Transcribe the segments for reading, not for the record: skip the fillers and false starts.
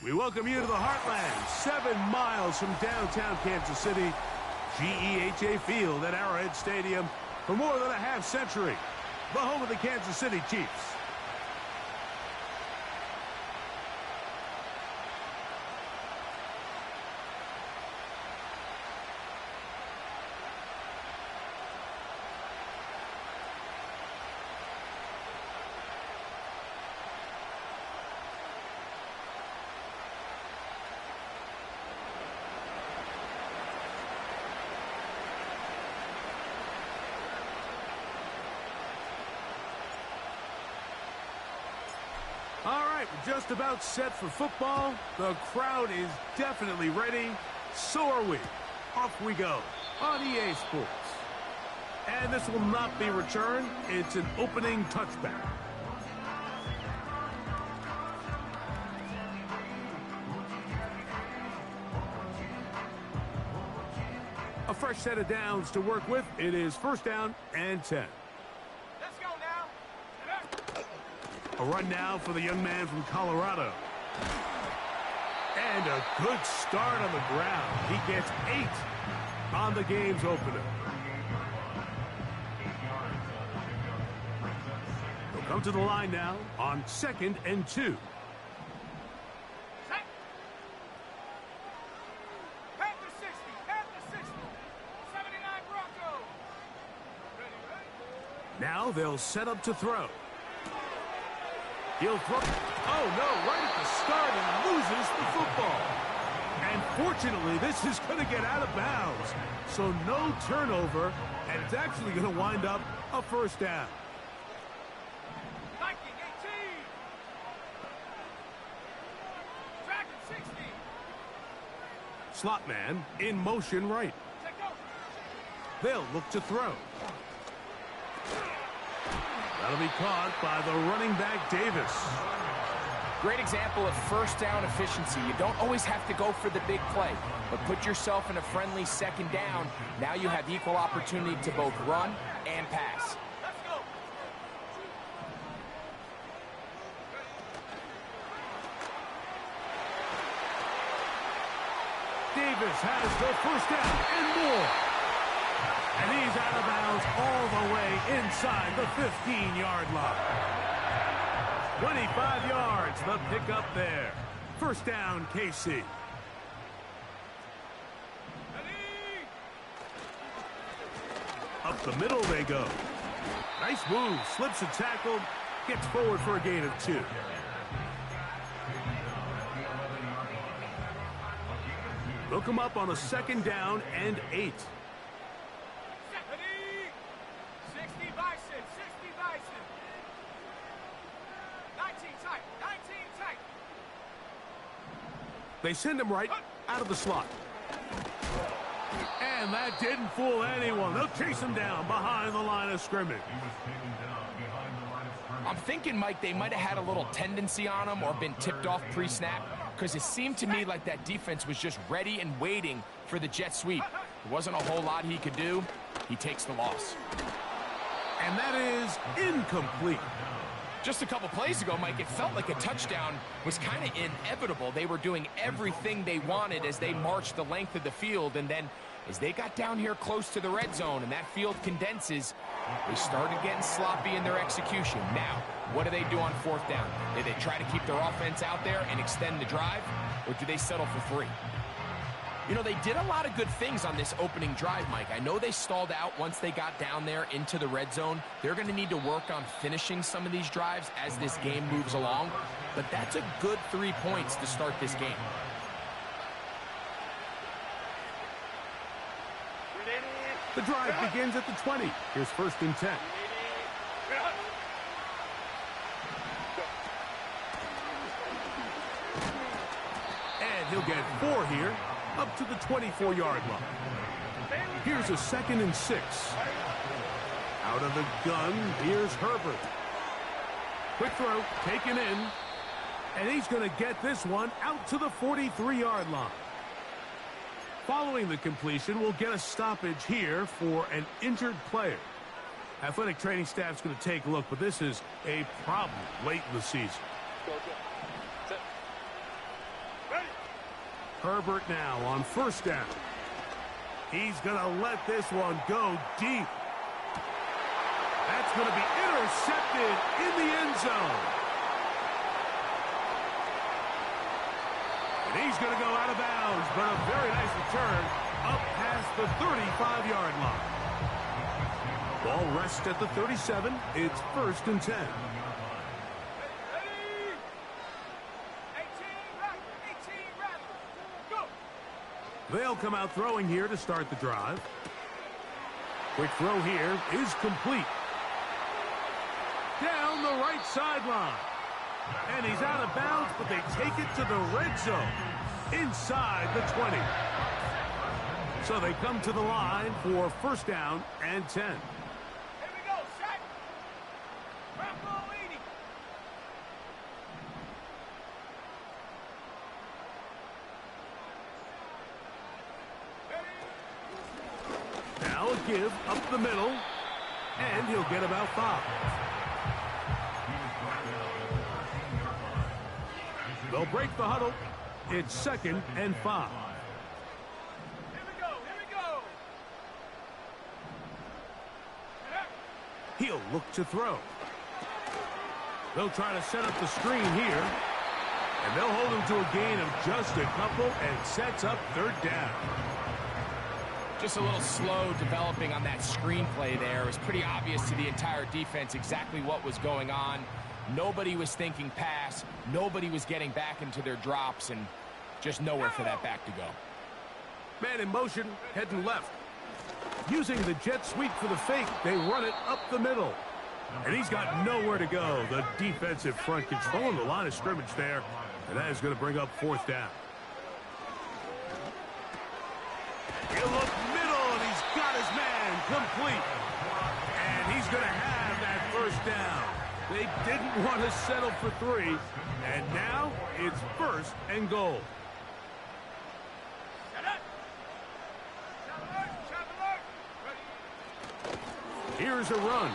We welcome you to the Heartland, 7 miles from downtown Kansas City, GEHA Field at Arrowhead Stadium for more than a half-century, the home of the Kansas City Chiefs. All right, we're just about set for football. The crowd is definitely ready. So are we. Off we go on EA Sports. And this will not be returned. It's an opening touchback. A fresh set of downs to work with. It is 1st down and 10. A run now for the young man from Colorado. And a good start on the ground. He gets 8 on the game's opener. He'll come to the line now on 2nd and 2. Now they'll set up to throw. He'll throw. Oh, no, right at the start and loses the football. And fortunately, this is going to get out of bounds. So no turnover, and it's actually going to wind up a 1st down. Viking 18. Dragon 60. Slot man in motion right. They'll look to throw. That'll be caught by the running back, Davis. Great example of 1st down efficiency. You don't always have to go for the big play, but put yourself in a friendly 2nd down. Now you have equal opportunity to both run and pass. Let's go. Davis has the 1st down and more. And he's out of bounds all the way inside the 15-yard line. 25 yards, the pickup there. 1st down, KC. Up the middle they go. Nice move, slips a tackle, gets forward for a gain of 2. They'll come up on a 2nd down and 8. 60 Bison, 60 Bison. 19 tight, 19 tight. They send him right out of the slot. And that didn't fool anyone. They'll chase him down behind the line of scrimmage. I'm thinking, Mike, they might have had a little tendency on him or been tipped off pre-snap, because it seemed to me like that defense was just ready and waiting for the jet sweep. There wasn't a whole lot he could do. He takes the loss. And that is incomplete. Just a couple plays ago, Mike, it felt like a touchdown was kind of inevitable. They were doing everything they wanted as they marched the length of the field, and then as they got down here close to the red zone and that field condenses, they started getting sloppy in their execution. Now, what do they do on 4th down? Do they try to keep their offense out there and extend the drive, or do they settle for 3? You know, they did a lot of good things on this opening drive, Mike. I know they stalled out once they got down there into the red zone. They're going to need to work on finishing some of these drives as this game moves along. But that's a good 3 points to start this game. The drive begins at the 20. Here's 1st and 10. And he'll get 4 here, up to the 24-yard line. Here's a 2nd and 6. Out of the gun, here's Herbert. Quick throw, taken in. And he's going to get this one out to the 43-yard line. Following the completion, we'll get a stoppage here for an injured player. Athletic training staff's going to take a look, but this is a problem late in the season. Herbert now on first down. He's going to let this one go deep. That's going to be intercepted in the end zone. And he's going to go out of bounds, but a very nice return up past the 35-yard line. Ball rests at the 37. It's 1st and 10. They'll come out throwing here to start the drive. Quick throw here is complete. Down the right sideline. And he's out of bounds, but they take it to the red zone. Inside the 20. So they come to the line for 1st down and 10. Here we go, set. Rambo leading. Now a give up the middle, and he'll get about 5. They'll break the huddle. It's 2nd and 5. Here we go, here we go. He'll look to throw. They'll try to set up the screen here, and they'll hold him to a gain of just a couple and sets up 3rd down. Just a little slow developing on that screenplay there. It was pretty obvious to the entire defense exactly what was going on. Nobody was thinking pass. Nobody was getting back into their drops, and just nowhere for that back to go. Man in motion, heading left. Using the jet sweep for the fake, they run it up the middle. And he's got nowhere to go. The defensive front controlling the line of scrimmage there. And that is going to bring up 4th down. He'll look middle, and he's got his man complete. And he's going to have that 1st down. They didn't want to settle for 3. And now it's 1st and goal. Here's a run.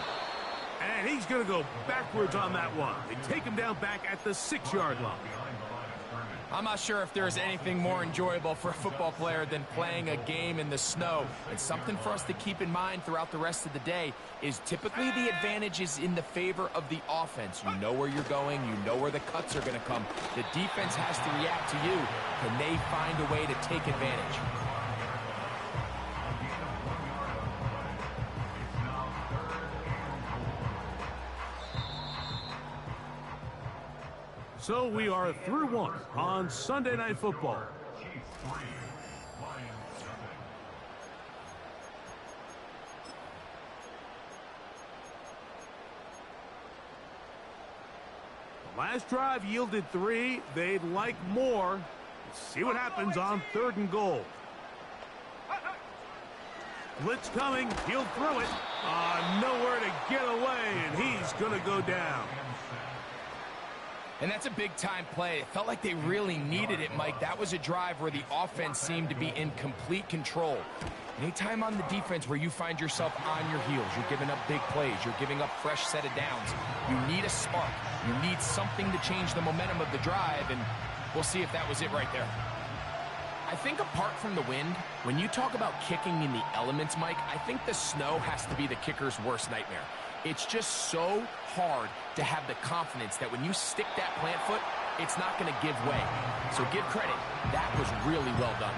And he's going to go backwards on that one. They take him down back at the 6-yard line. I'm not sure if there's anything more enjoyable for a football player than playing a game in the snow. And something for us to keep in mind throughout the rest of the day is typically the advantage is in the favor of the offense. You know where you're going. You know where the cuts are going to come. The defense has to react to you. Can they find a way to take advantage? So we are through 1 on Sunday Night Football. The last drive yielded 3. They'd like more. Let's see what happens on 3rd and goal. Blitz coming. He'll throw it. Nowhere to get away, and he's going to go down. And that's a big-time play. It felt like they really needed it, Mike. That was a drive where the offense seemed to be in complete control. Anytime on the defense where you find yourself on your heels, you're giving up big plays, you're giving up fresh set of downs, you need a spark. You need something to change the momentum of the drive, and we'll see if that was it right there. I think apart from the wind, when you talk about kicking in the elements, Mike, I think the snow has to be the kicker's worst nightmare. It's just so hard to have the confidence that when you stick that plant foot, it's not going to give way. So give credit. That was really well done.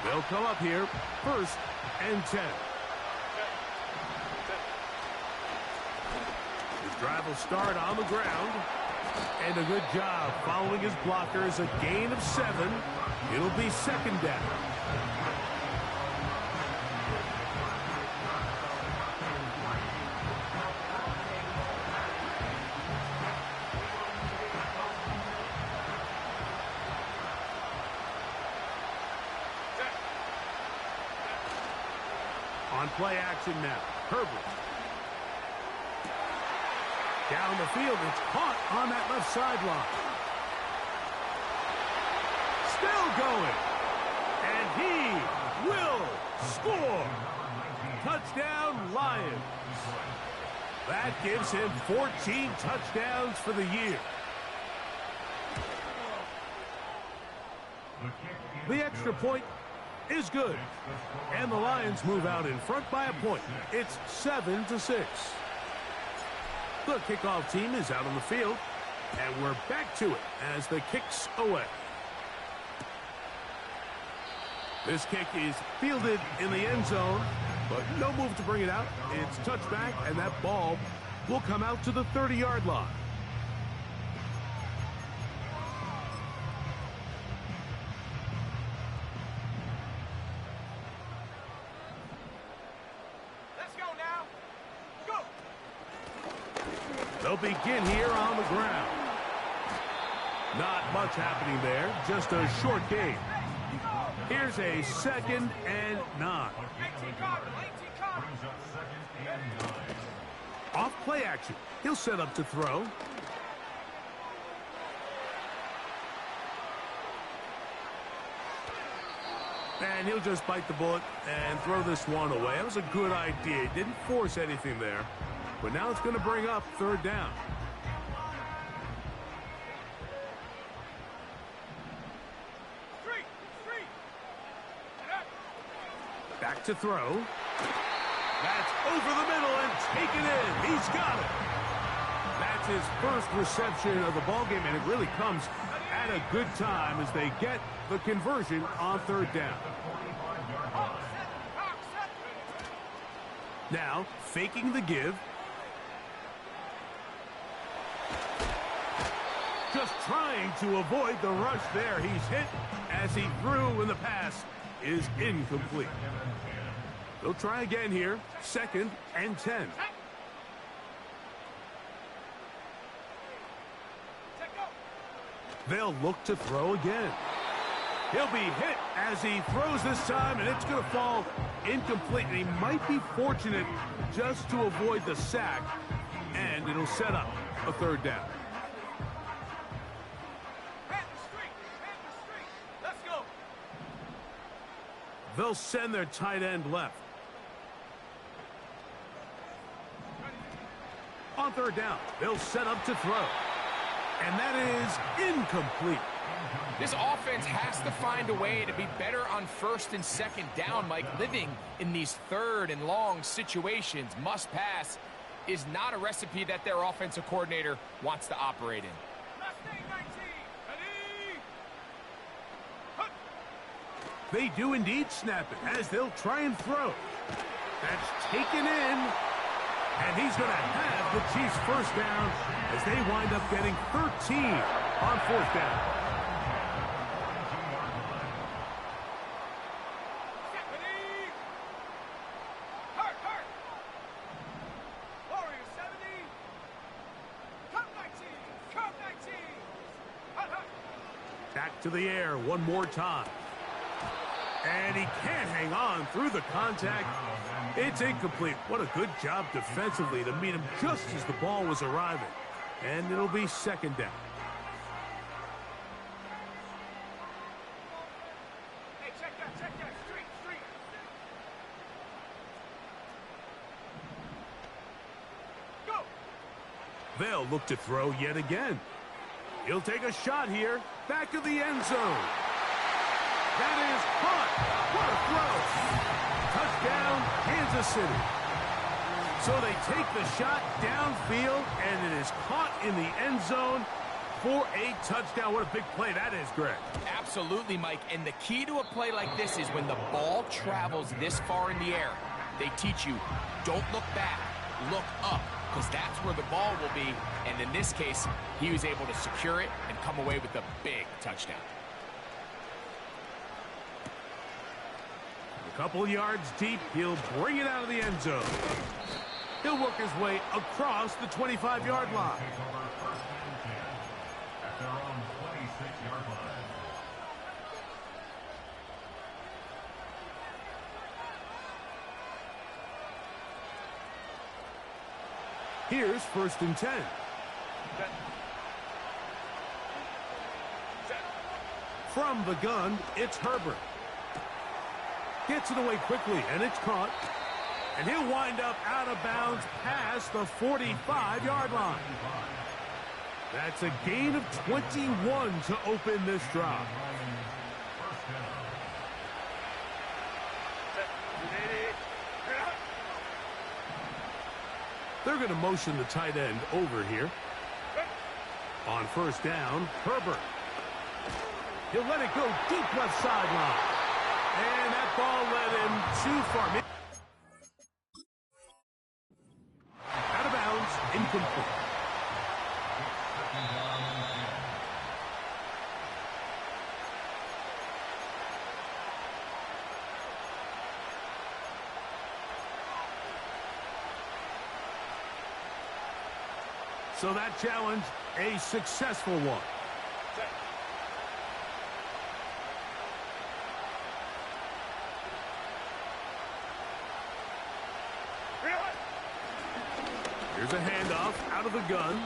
They'll come up here, 1st and 10. The drive will start on the ground. And a good job following his blockers. A gain of 7. It'll be 2nd down. On play action now. Herbert. Down the field. It's caught on that left sideline. Still going. And he will score. Touchdown, Lions. That gives him 14 touchdowns for the year. The extra point is good. And the Lions move out in front by a point. It's 7-6. The kickoff team is out on the field. And we're back to it as the kick's away. This kick is fielded in the end zone, but no move to bring it out. It's touchback, and that ball will come out to the 30-yard line. Let's go now. Go. They'll begin here on the ground. Not much happening there, just a short game. Here's a 2nd and 9. Off play action. He'll set up to throw. And he'll just bite the bullet and throw this one away. That was a good idea. He didn't force anything there. But now it's going to bring up 3rd down. Back to throw. That's over the middle and taken in. He's got it. That's his first reception of the ballgame, and it really comes at a good time as they get the conversion on 3rd down. Now, faking the give. Just trying to avoid the rush there. He's hit as he threw when the pass is incomplete. They'll try again here. 2nd and 10. They'll look to throw again. He'll be hit as he throws this time, and it's going to fall incomplete. And he might be fortunate just to avoid the sack, and it'll set up a 3rd down. Let's go. They'll send their tight end left. On 3rd down, they'll set up to throw. And that is incomplete. This offense has to find a way to be better on 1st and 2nd down, Mike. Living in these 3rd and long situations, must pass, is not a recipe that their offensive coordinator wants to operate in. They do indeed snap it as they'll try and throw. That's taken in. And he's going to have the Chiefs 1st down as they wind up getting 13 on 4th down. Warrior 70. Come 19. Come 19. Back to the air one more time. And he can't hang on through the contact. It's incomplete. What a good job defensively to meet him just as the ball was arriving. And it'll be 2nd down. Hey, check that. Street. Go. They'll look to throw yet again. He'll take a shot here. Back of the end zone. That is caught. What a throw. Touchdown, Kansas City. So they take the shot downfield, and it is caught in the end zone for a touchdown. What a big play that is, Greg. Absolutely, Mike. And the key to a play like this is when the ball travels this far in the air, they teach you, don't look back, look up, because that's where the ball will be. And in this case, he was able to secure it and come away with a big touchdown. A couple yards deep, he'll bring it out of the end zone. He'll work his way across the 25-yard line. Here's 1st and 10. From the gun, it's Herbert. Gets it away quickly, and it's caught. And he'll wind up out of bounds past the 45-yard line. That's a gain of 21 to open this drive. They're going to motion the tight end over here. On first down, Herbert. He'll let it go deep left sideline. And that ball led him too far. Out of bounds, incomplete. So that challenge, a successful one. Here's a handoff out of the gun.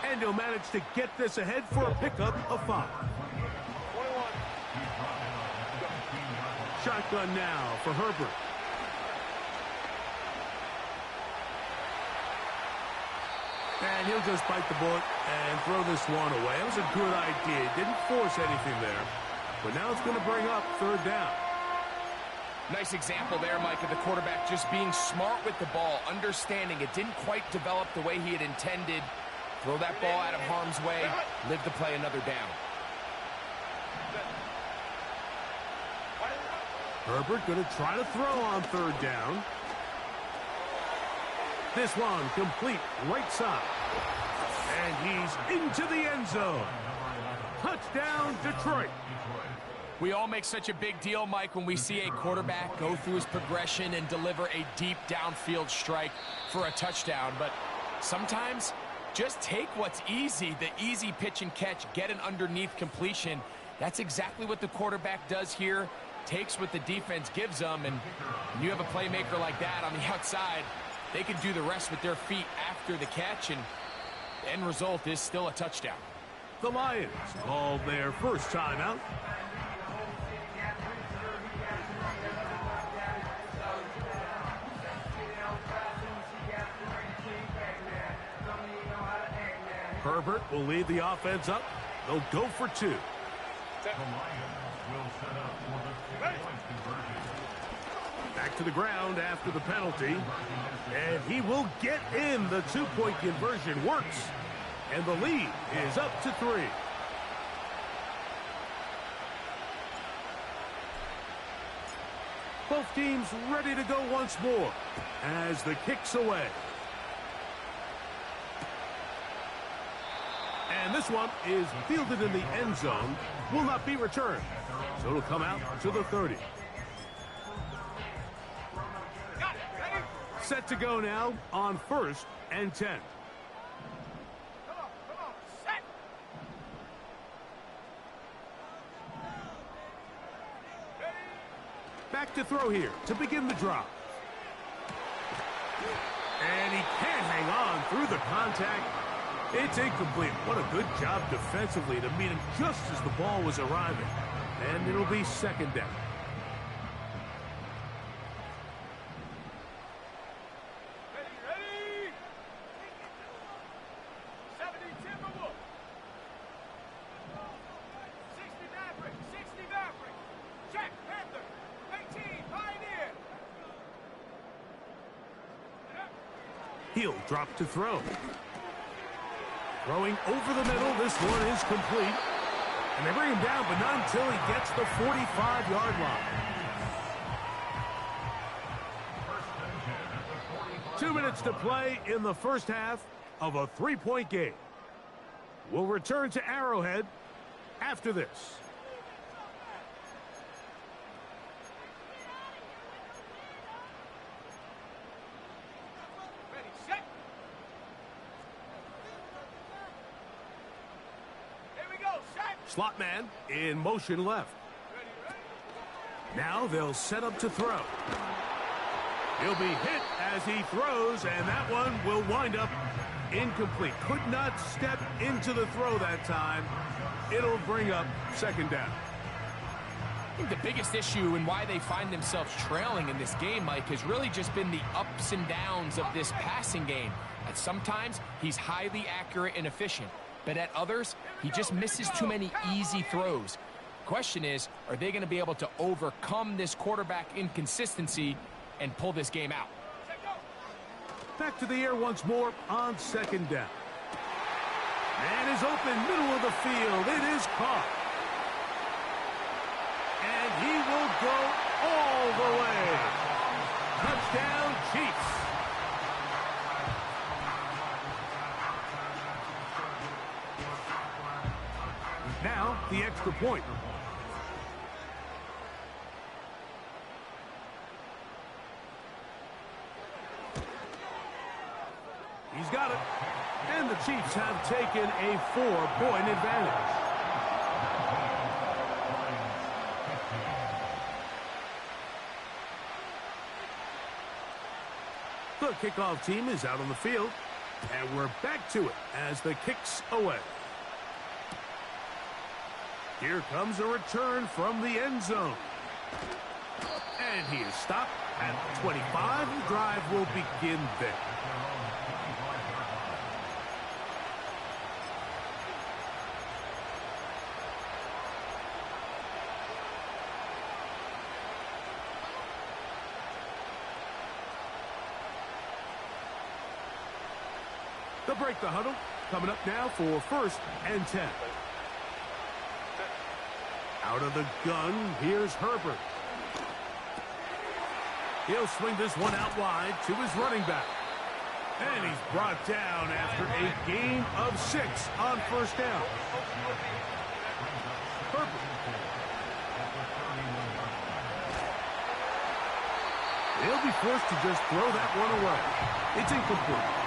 And he'll manage to get this ahead for a pickup of 5. Shotgun now for Herbert. And he'll just bite the bullet and throw this one away. It was a good idea. Didn't force anything there. But now it's going to bring up third down. Nice example there, Mike, of the quarterback just being smart with the ball, understanding it didn't quite develop the way he had intended. Throw that ball out of harm's way, live to play another down. Herbert going to try to throw on third down. This one complete right side. And he's into the end zone. Touchdown, Detroit. We all make such a big deal, Mike, when we see a quarterback go through his progression and deliver a deep downfield strike for a touchdown. But sometimes just take what's easy, the easy pitch and catch, get an underneath completion. That's exactly what the quarterback does here. Takes what the defense gives them, and you have a playmaker like that on the outside. They can do the rest with their feet after the catch, and the end result is still a touchdown. The Lions called their first timeout. Herbert will lead the offense up. They'll go for 2. Back to the ground after the penalty. And he will get in. The 2-point conversion works. And the lead is up to 3. Both teams ready to go once more as the kick's away. And this one is fielded in the end zone. Will not be returned. So it'll come out to the 30. Set to go now on 1st and 10. Come on, set. Back to throw here to begin the drive. And he can't hang on through the contact. It's incomplete. What a good job defensively to meet him just as the ball was arriving. And it'll be 2nd down. Ready? 70 Timberwolves. 60 Maverick. 60 Maverick. Check Panther. 18 Pioneer. He'll drop to throw. Throwing over the middle. This one is complete. And they bring him down, but not until he gets the 45-yard line. 2 minutes to play in the first half of a 3-point game. We'll return to Arrowhead after this. Ready, set. Here we go, set. Slot man in motion left. Now they'll set up to throw. He'll be hit as he throws, and that one will wind up incomplete. Could not step into the throw that time. It'll bring up 2nd down. think the biggest issue and why they find themselves trailing in this game, Mike, has really just been the ups and downs of this passing game. At sometimes, he's highly accurate and efficient, but at others, he just misses too many easy throws. Question is, are they going to be able to overcome this quarterback inconsistency and pull this game out? Back to the air once more on second down. Man is open, middle of the field. It is caught. And he will go all the way. Touchdown, Chiefs. Now, the extra point. He's got it. And the Chiefs have taken a 4-point advantage. The kickoff team is out on the field. And we're back to it as the kick's away. Here comes a return from the end zone. And he is stopped at 25. The drive will begin there. They'll break the huddle. Coming up now for 1st and 10. Out of the gun, here's Herbert. He'll swing this one out wide to his running back. And he's brought down after a gain of 6 on 1st down. Herbert. He'll be forced to just throw that one away. It's incomplete.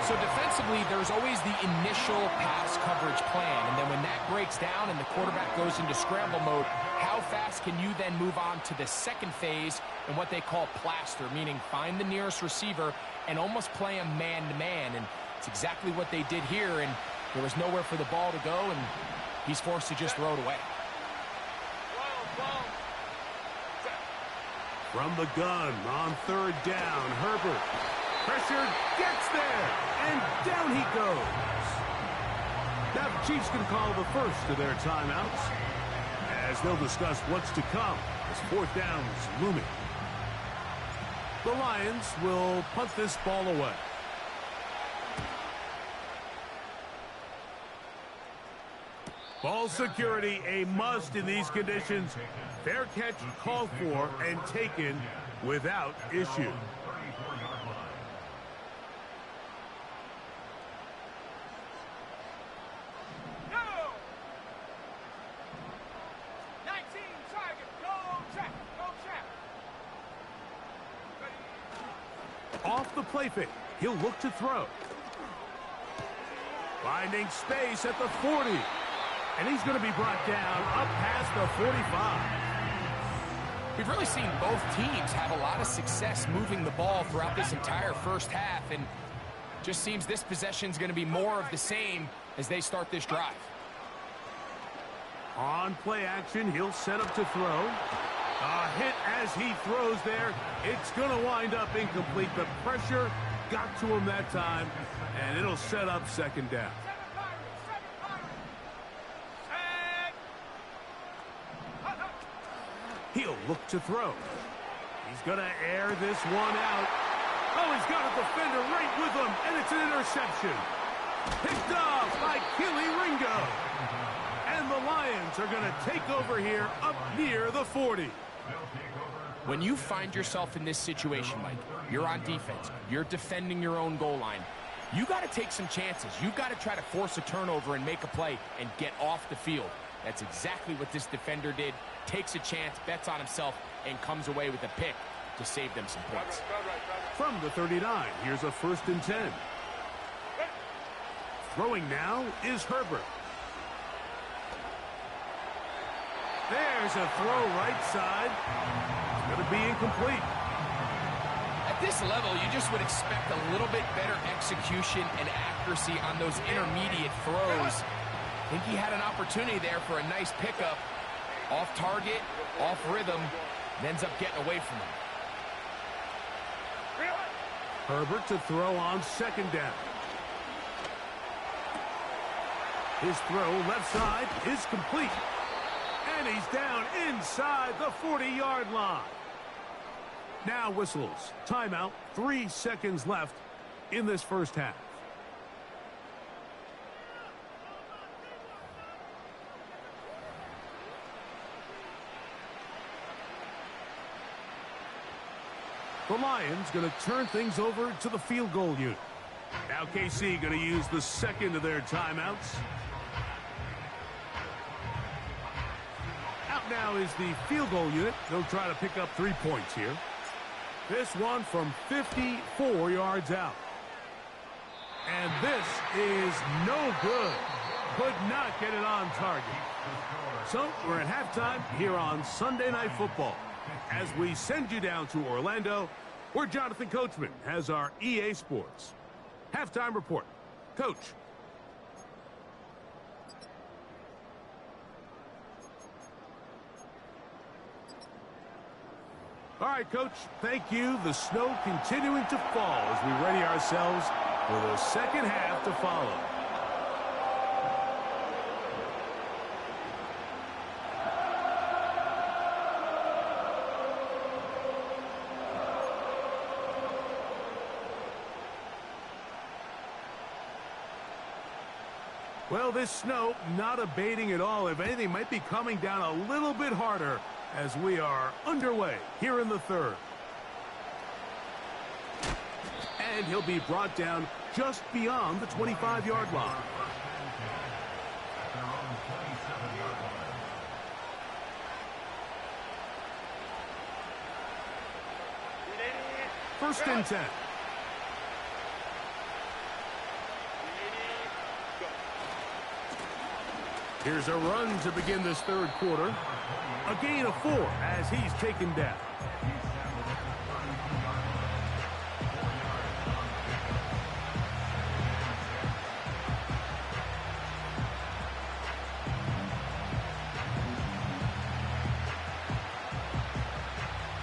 So defensively, there's always the initial pass coverage plan, and then when that breaks down and the quarterback goes into scramble mode, how fast can you then move on to the second phase and what they call plaster, meaning find the nearest receiver and almost play him man-to-man, and it's exactly what they did here, and there was nowhere for the ball to go, and he's forced to just throw it away. From the gun on 3rd down, Herbert. Pressured, gets there, and down he goes. Now the Chiefs can call the first of their timeouts as they'll discuss what's to come as 4th down is looming. The Lions will punt this ball away. Ball security, a must in these conditions. Fair catch called for and taken without issue. Off the play fake, he'll look to throw. Finding space at the 40. And he's going to be brought down up past the 45. We've really seen both teams have a lot of success moving the ball throughout this entire first half, and just seems this possession is going to be more of the same as they start this drive. On play action, he'll set up to throw. A hit as he throws there. It's going to wind up incomplete. The pressure got to him that time, and it'll set up 2nd down. He'll look to throw. He's going to air this one out. Oh, he's got a defender right with him, and it's an interception. Picked off by Keely Ringo. And the Lions are going to take over here up near the 40. When you find yourself in this situation, Mike, you're on defense, you're defending your own goal line, you got to take some chances. You got to try to force a turnover and make a play and get off the field. That's exactly what this defender did. Takes a chance, bets on himself, and comes away with a pick to save them some points. From the 39, here's a 1st and 10. Throwing now is Herbert. There's a throw right side. It's going to be incomplete. At this level, you just would expect a little bit better execution and accuracy on those intermediate throws. I think he had an opportunity there for a nice pickup, Off target, off rhythm, and ends up getting away from him. Herbert to throw on second down. His throw left side is complete. And he's down inside the 40-yard line. Now whistles. Timeout. 3 seconds left in this first half. The Lions going to turn things over to the field goal unit. Now KC going to use the second of their timeouts. Out now is the field goal unit. They'll try to pick up 3 points here. This one from 54 yards out. And this is no good. Could not get it on target. So we're at halftime here on Sunday Night Football, as we send you down to Orlando, where Jonathan Coachman has our EA Sports halftime report. Coach. All right, Coach, thank you. The snow continuing to fall as we ready ourselves for the second half to follow. Well, this snow not abating at all. If anything, might be coming down a little bit harder as we are underway here in the third. And he'll be brought down just beyond the 25-yard line. First and 10. Here's a run to begin this third quarter. A gain of 4 as he's taken down.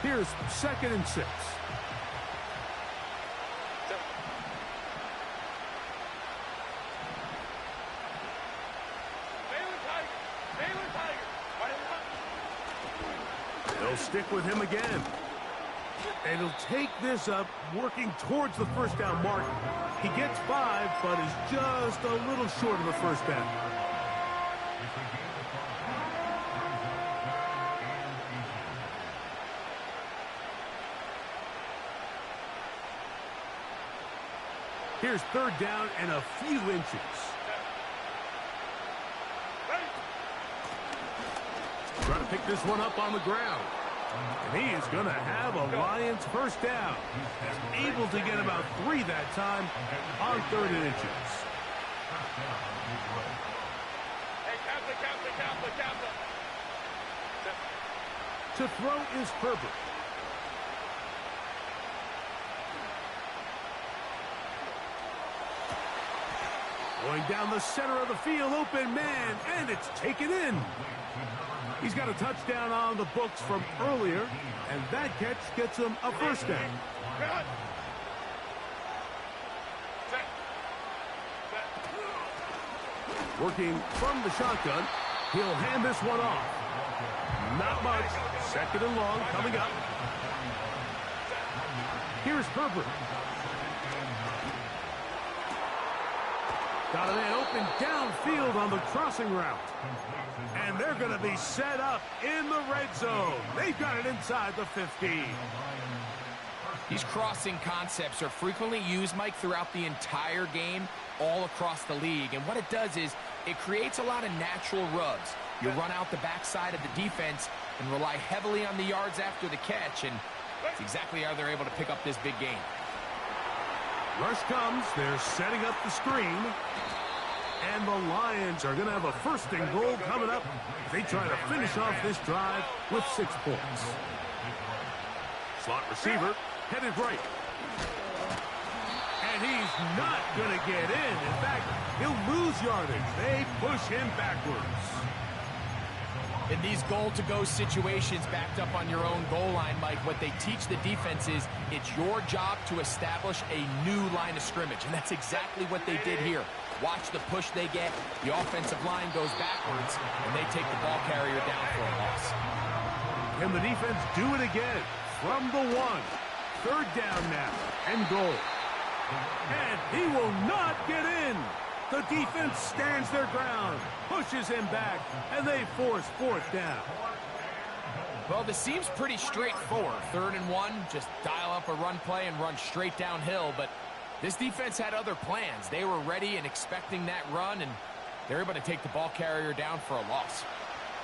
Here's second and 6. They'll stick with him again. And he'll take this up, working towards the first down mark. He gets 5, but is just a little short of the first down. Here's third down and a few inches. Trying to pick this one up on the ground. And he is going to have a Lions first down. Able to get about 3 that time on 3rd and inches. Hey, Kappa. To throw is Herbert. Going down the center of the field, open man, and it's taken in. He's got a touchdown on the books from earlier, and that catch gets him a first down. Working from the shotgun, he'll hand this one off. Not much. Second and long coming up. Here's Herbert. Got a man open downfield on the crossing route. And they're going to be set up in the red zone. They've got it inside the 15. These crossing concepts are frequently used, Mike, throughout the entire game, all across the league. And what it does is it creates a lot of natural rubs. You run out the backside of the defense and rely heavily on the yards after the catch. And that's exactly how they're able to pick up this big game. Rush comes. They're setting up the screen. And the Lions are going to have a first and goal coming up. They try to finish off this drive with 6 points. Slot receiver headed right. And he's not going to get in. In fact, he'll lose yardage. They push him backwards. In these goal-to-go situations backed up on your own goal line, Mike, what they teach the defense is it's your job to establish a new line of scrimmage, and that's exactly what they did here. Watch the push they get. The offensive line goes backwards, and they take the ball carrier down for a loss. Can the defense do it again? From the 1. Third down now, and goal. And he will not get in. The defense stands their ground, pushes him back, and they force fourth down. Well, this seems pretty straightforward. 3rd and 1, just dial up a run play and run straight downhill. But this defense had other plans. They were ready and expecting that run, and they're able to take the ball carrier down for a loss.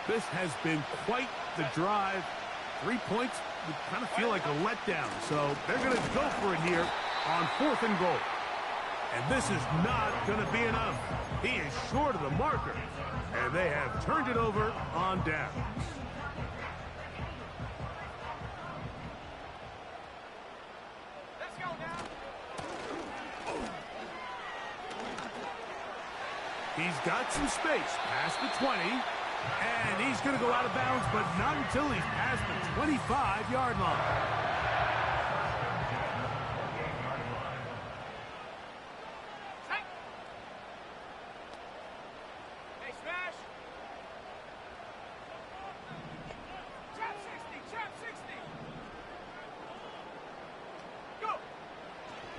This has been quite the drive. 3 points would kind of feel like a letdown. So they're going to go for it here on 4th and goal. And this is not going to be enough. He is short of the marker. And they have turned it over on downs. Let's go now. He's got some space past the 20. And he's going to go out of bounds, but not until he's past the 25-yard line.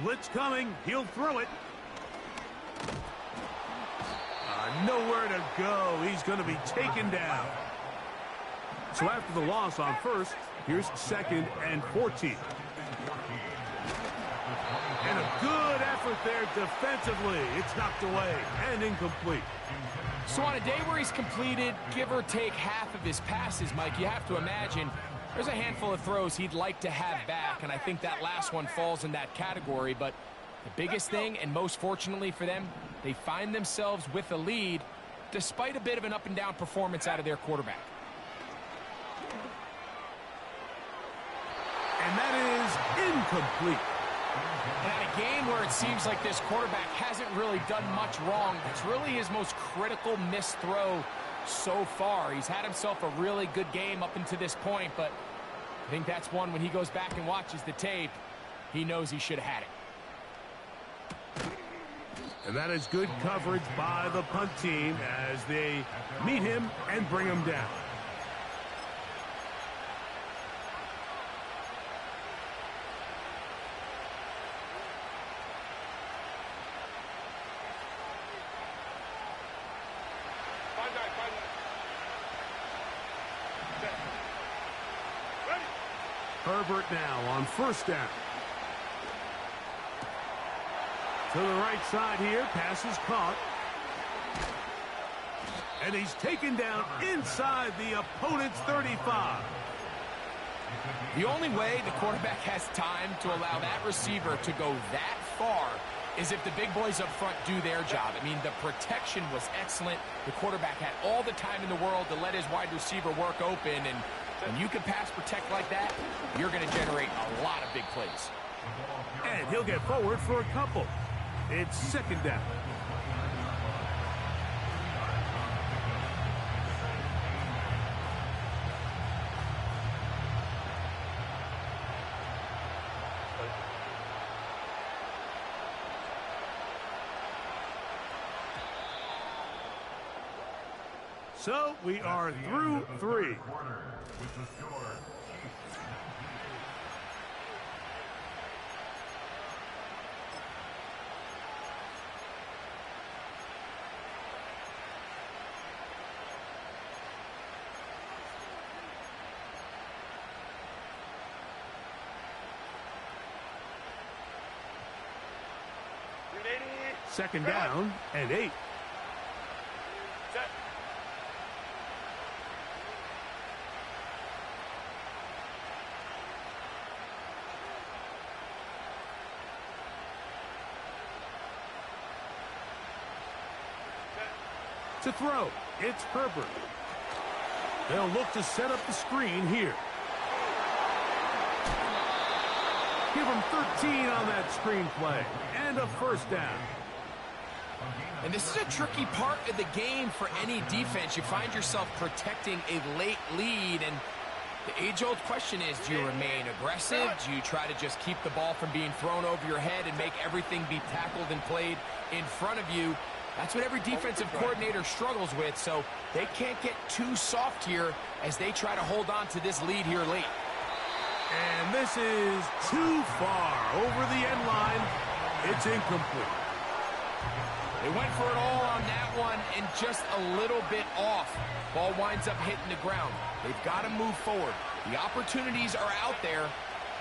Blitz coming. He'll throw it. Nowhere to go. He's going to be taken down. So after the loss on 1st, here's 2nd and 14. And a good effort there defensively. It's knocked away and incomplete. So on a day where he's completed, give or take half of his passes, Mike, you have to imagine there's a handful of throws he'd like to have back, and I think that last one falls in that category. But the biggest thing, and most fortunately for them, they find themselves with a lead despite a bit of an up-and-down performance out of their quarterback. And that is incomplete. And at a game where it seems like this quarterback hasn't really done much wrong, it's really his most critical missed throw so far. He's had himself a really good game up until this point, but I think that's one when he goes back and watches the tape, he knows he should have had it. And that is good coverage by the punt team as they meet him and bring him down. Herbert now on 1st down. To the right side here, pass is caught. And he's taken down inside the opponent's 35. The only way the quarterback has time to allow that receiver to go that far is if the big boys up front do their job. I mean, the protection was excellent. The quarterback had all the time in the world to let his wide receiver work open, and when you can pass protect like that, you're going to generate a lot of big plays. And he'll get forward for a couple. It's 2nd down. So we are through 3. Second down and 8. To throw, it's Herbert. They'll look to set up the screen here. Give him 13 on that screen play and a 1st down. And this is a tricky part of the game for any defense. You find yourself protecting a late lead, and the age-old question is, do you remain aggressive? Do you try to just keep the ball from being thrown over your head and make everything be tackled and played in front of you? That's what every defensive coordinator struggles with, so they can't get too soft here as they try to hold on to this lead here late. And this is too far over the end line. It's incomplete. They went for it all on that one and just a little bit off. Ball winds up hitting the ground. They've got to move forward. The opportunities are out there.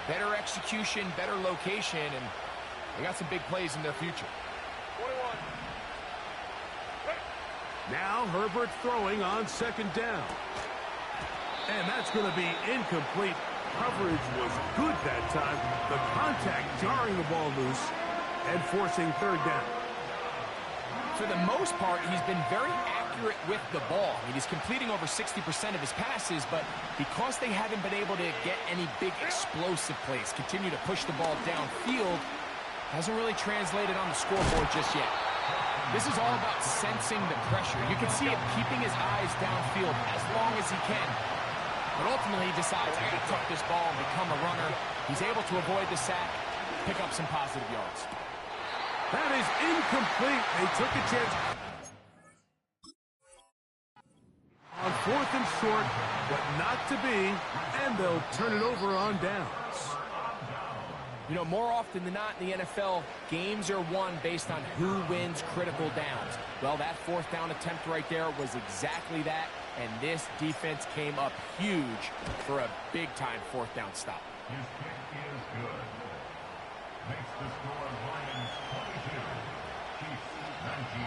Better execution, better location, and they got some big plays in their future. 21. Now Herbert throwing on second down. And that's going to be incomplete. Coverage was good that time. The contact jarring the ball loose and forcing third down. For the most part, he's been very accurate with the ball. I mean, he's completing over 60% of his passes, but because they haven't been able to get any big explosive plays, continue to push the ball downfield, hasn't really translated on the scoreboard just yet. This is all about sensing the pressure. You can see him keeping his eyes downfield as long as he can. But ultimately, he decides, I got to tuck this ball and become a runner. He's able to avoid the sack, pick up some positive yards. That is incomplete. They took a chance on fourth and short, but not to be, and they'll turn it over on downs. You know, more often than not in the NFL, games are won based on who wins critical downs. Well, that fourth down attempt right there was exactly that, and this defense came up huge for a big-time fourth down stop. His kick is good. Makes the score Lions 22, Chiefs 19.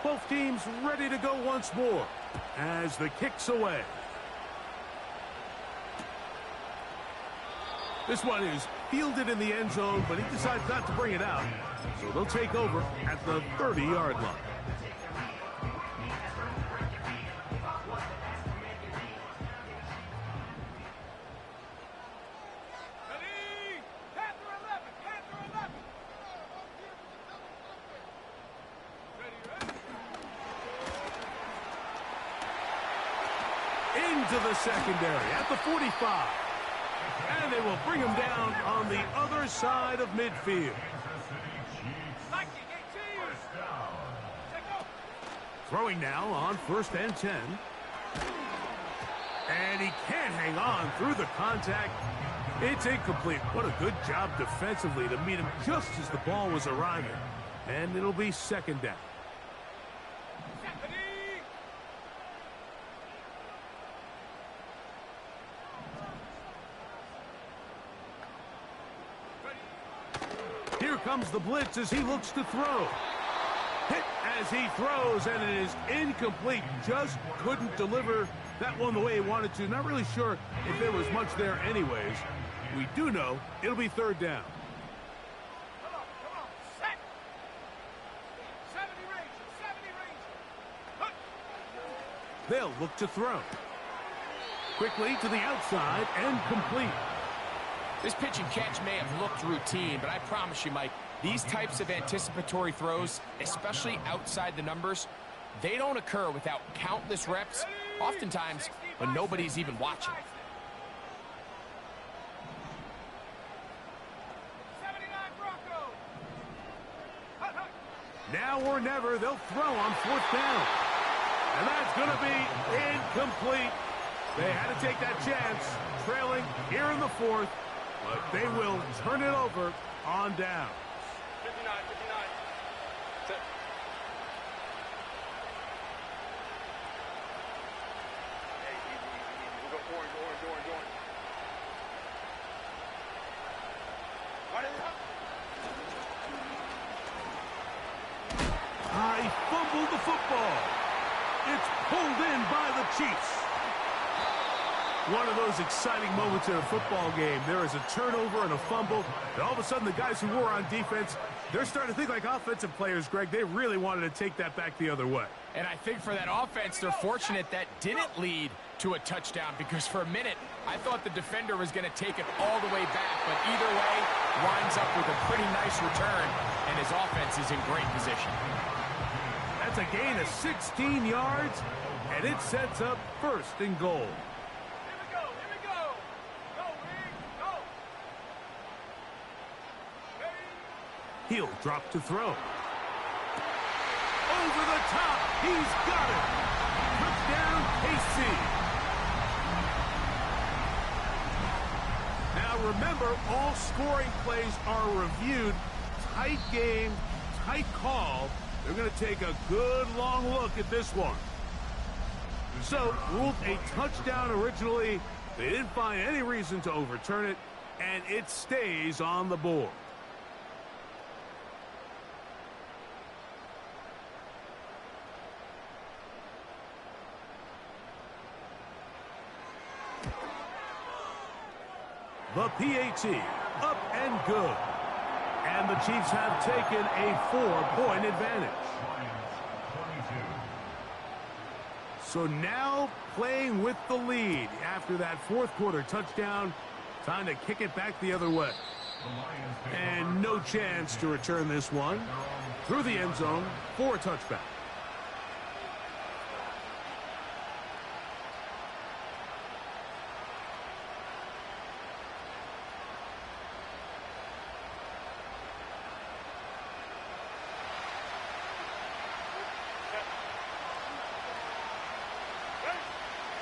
Both teams ready to go once more as the kick's away. This one is fielded in the end zone, but he decides not to bring it out. So they'll take over at the 30-yard line. Ready? Panther 11. Panther 11. Ready, Into the secondary at the 45. And they will bring him down on the other side of midfield. Throwing now on 1st and 10. And he can't hang on through the contact. It's incomplete. What a good job defensively to meet him just as the ball was arriving. And it'll be second down. Here comes the blitz as he looks to throw. Hit as he throws, and it is incomplete. Just couldn't deliver that one the way he wanted to. Not really sure if there was much there anyways. We do know it'll be third down. Come on, set. 70 Rangers, 70 Rangers. They'll look to throw. Quickly to the outside and complete. This pitch and catch may have looked routine, but I promise you, Mike, these types of anticipatory throws, especially outside the numbers, they don't occur without countless reps, oftentimes when nobody's even watching. 79 Broncos. Now or never, they'll throw on 4th down. And that's going to be incomplete. They had to take that chance, trailing here in the 4th, but they will turn it over on down. 59. Set. Hey, easy. We'll go orange. Run it up. He fumbled the football. It's pulled in by the Chiefs. One of those exciting moments in a football game. There is a turnover and a fumble, and all of a sudden the guys who were on defense, they're starting to think like offensive players, Greg. They really wanted to take that back the other way. And I think for that offense, they're fortunate that didn't lead to a touchdown, because for a minute, I thought the defender was going to take it all the way back, but either way, winds up with a pretty nice return, and his offense is in great position. That's a gain of 16 yards, and it sets up first and goal. He'll drop to throw. Over the top. He's got it. Touchdown, KC. Now remember, all scoring plays are reviewed. Tight game, tight call. They're going to take a good long look at this one. So, ruled a touchdown originally. They didn't find any reason to overturn it, and it stays on the board. The PAT, up and good. And the Chiefs have taken a 4-point advantage. So now playing with the lead after that fourth quarter touchdown. Time to kick it back the other way. And no chance to return this one through the end zone for a touchback.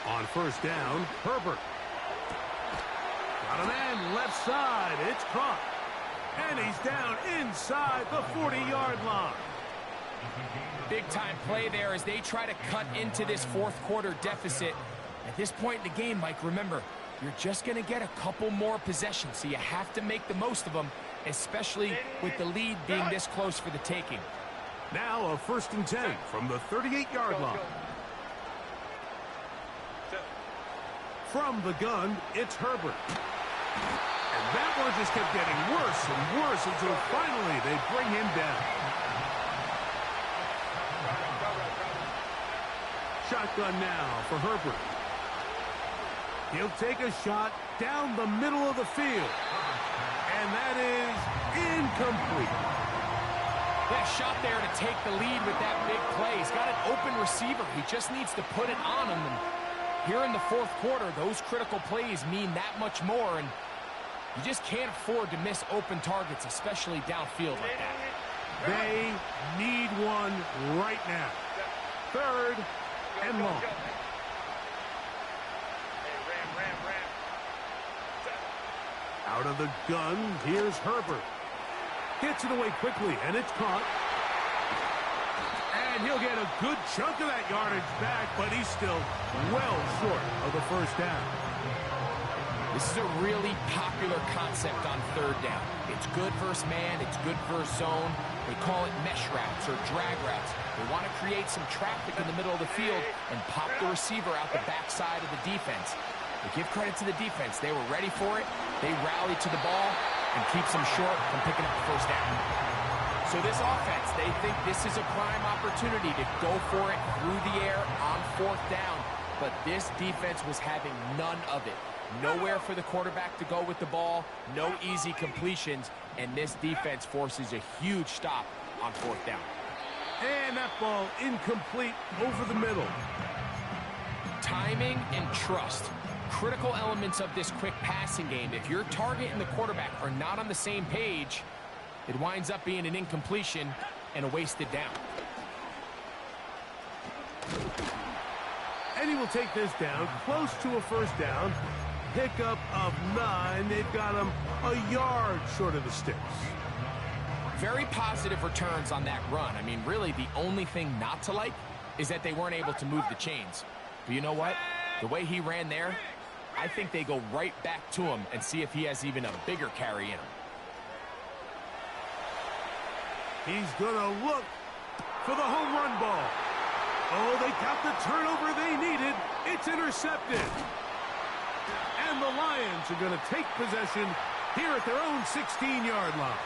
On first down, Herbert. Got a man left side. It's caught. And he's down inside the 40-yard line. Big-time play there as they try to cut into this fourth quarter deficit. At this point in the game, Mike, remember, you're just going to get a couple more possessions, so you have to make the most of them, especially with the lead being this close for the taking. Now a 1st and 10 from the 38-yard line. From the gun, it's Herbert. And that one just kept getting worse and worse until finally they bring him down. Shotgun now for Herbert. He'll take a shot down the middle of the field. And that is incomplete. That shot there to take the lead with that big play. He's got an open receiver. He just needs to put it on him. And here in the fourth quarter, those critical plays mean that much more, and you just can't afford to miss open targets, especially downfield like that. They need one right now. 3rd and long. Out of the gun, here's Herbert. Gets it away quickly, and it's caught. And he'll get a good chunk of that yardage back, but he's still well short of the first down. This is a really popular concept on 3rd down. It's good versus man, it's good versus zone. They call it mesh routes or drag routes. They want to create some traffic in the middle of the field and pop the receiver out the backside of the defense. But give credit to the defense. They were ready for it. They rallied to the ball and keeps them short from picking up the first down. So this offense, they think this is a prime opportunity to go for it through the air on 4th down. But this defense was having none of it. Nowhere for the quarterback to go with the ball, no easy completions, and this defense forces a huge stop on 4th down. And that ball incomplete over the middle. Timing and trust. Critical elements of this quick passing game. If your target and the quarterback are not on the same page, it winds up being an incompletion and a wasted down. And he will take this down close to a first down. Pickup of 9. They've got him a yard short of the sticks. Very positive returns on that run. I mean, really, the only thing not to like is that they weren't able to move the chains. But you know what? The way he ran there, I think they go right back to him and see if he has even a bigger carry in him. He's going to look for the home run ball. Oh, they got the turnover they needed. It's intercepted. And the Lions are going to take possession here at their own 16-yard line.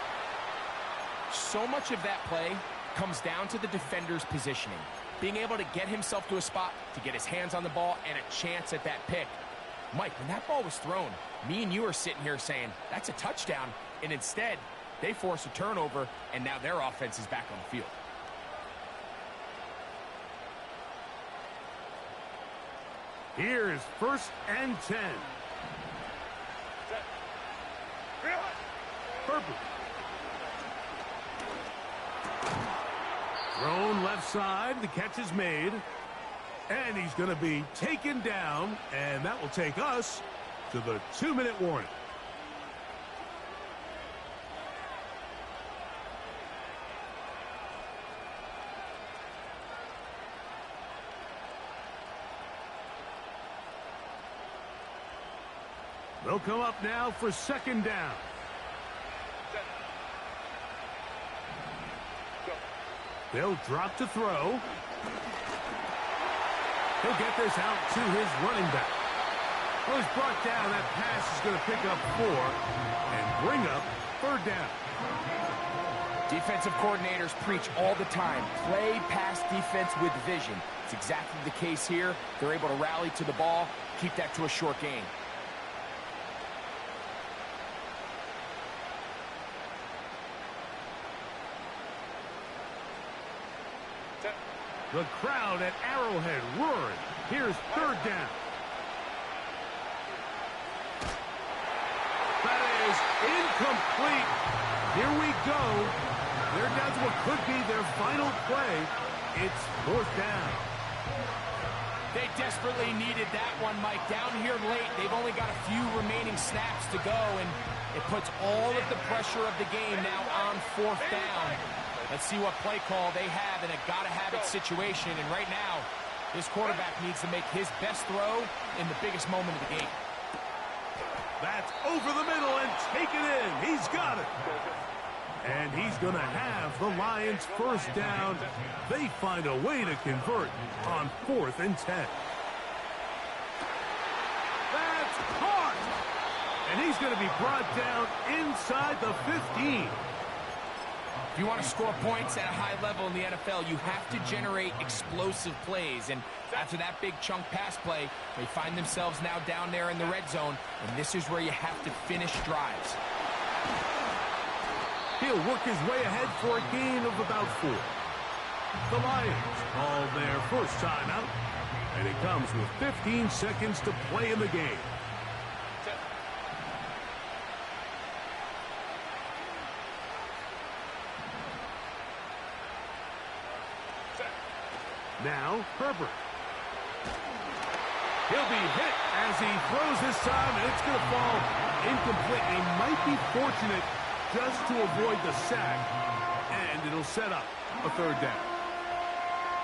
So much of that play comes down to the defender's positioning. Being able to get himself to a spot, to get his hands on the ball, and a chance at that pick. Mike, when that ball was thrown, me and you are sitting here saying, that's a touchdown. And instead, they force a turnover, and now their offense is back on the field. Here's 1st and 10. Herbert. Thrown left side. The catch is made. And he's going to be taken down. And that will take us to the 2-minute warning. They'll come up now for 2nd down. They'll drop to throw. He'll get this out to his running back. Well, he's brought down. That pass is going to pick up 4 and bring up 3rd down. Defensive coordinators preach all the time, play pass defense with vision. It's exactly the case here. They're able to rally to the ball, keep that to a short gain. The crowd at Arrowhead roaring. Here's 3rd down. That is incomplete. Here we go. They're down to what could be their final play. It's 4th down. They desperately needed that one, Mike. Down here late, they've only got a few remaining snaps to go, and it puts all of the pressure of the game now on 4th down. Let's see what play call they have in a gotta-have-it situation. And right now, this quarterback needs to make his best throw in the biggest moment of the game. That's over the middle and taken in. He's got it. And he's going to have the Lions 1st down. They find a way to convert on 4th and 10. That's caught. And he's going to be brought down inside the 15. If you want to score points at a high level in the NFL, you have to generate explosive plays. And after that big chunk pass play, they find themselves now down there in the red zone. And this is where you have to finish drives. He'll work his way ahead for a gain of about 4. The Lions call their first timeout. And it comes with 15 seconds to play in the game. Now, Herbert. He'll be hit as he throws this time, and it's going to fall incomplete. He might be fortunate just to avoid the sack, and it'll set up a 3rd down.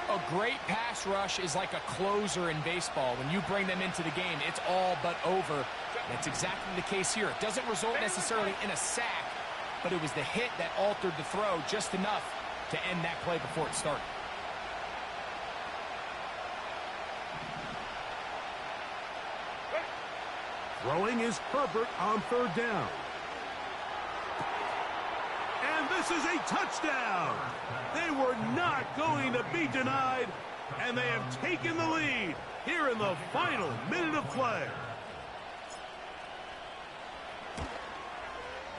A great pass rush is like a closer in baseball. When you bring them into the game, it's all but over. That's exactly the case here. It doesn't result necessarily in a sack, but it was the hit that altered the throw just enough to end that play before it started. Throwing is Herbert on 3rd down. And this is a touchdown. They were not going to be denied, and they have taken the lead here in the final minute of play.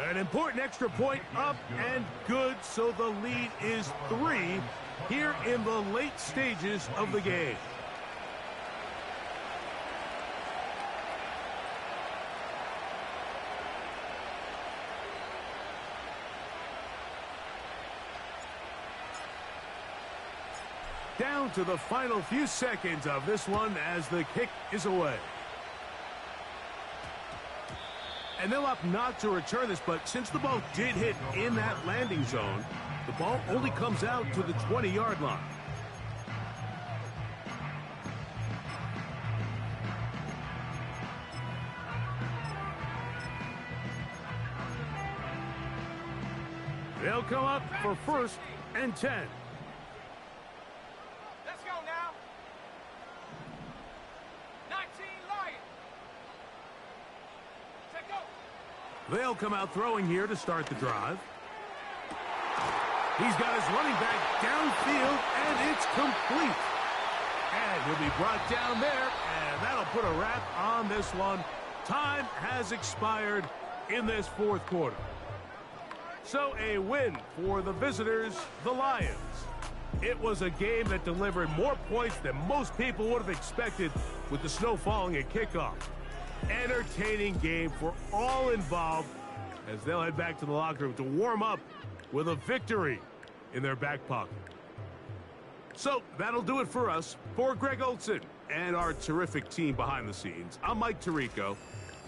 An important extra point up and good, so the lead is 3 here in the late stages of the game. Down to the final few seconds of this one as the kick is away. And they'll opt not to return this, but since the ball did hit in that landing zone, the ball only comes out to the 20-yard line. They'll come up for 1st and 10. Let's go now. 19 Lions. They'll come out throwing here to start the drive. He's got his running back downfield, and it's complete. And he'll be brought down there, and that'll put a wrap on this one. Time has expired in this fourth quarter. So a win for the visitors, the Lions. It was a game that delivered more points than most people would have expected with the snow falling at kickoff. Entertaining game for all involved as they'll head back to the locker room to warm up with a victory in their back pocket. So that'll do it for us. For Greg Olson and our terrific team behind the scenes, I'm Mike Tirico.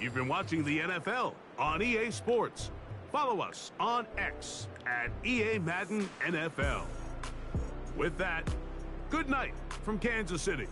You've been watching the NFL on EA Sports. Follow us on X at EA Madden NFL. With that, good night from Kansas City.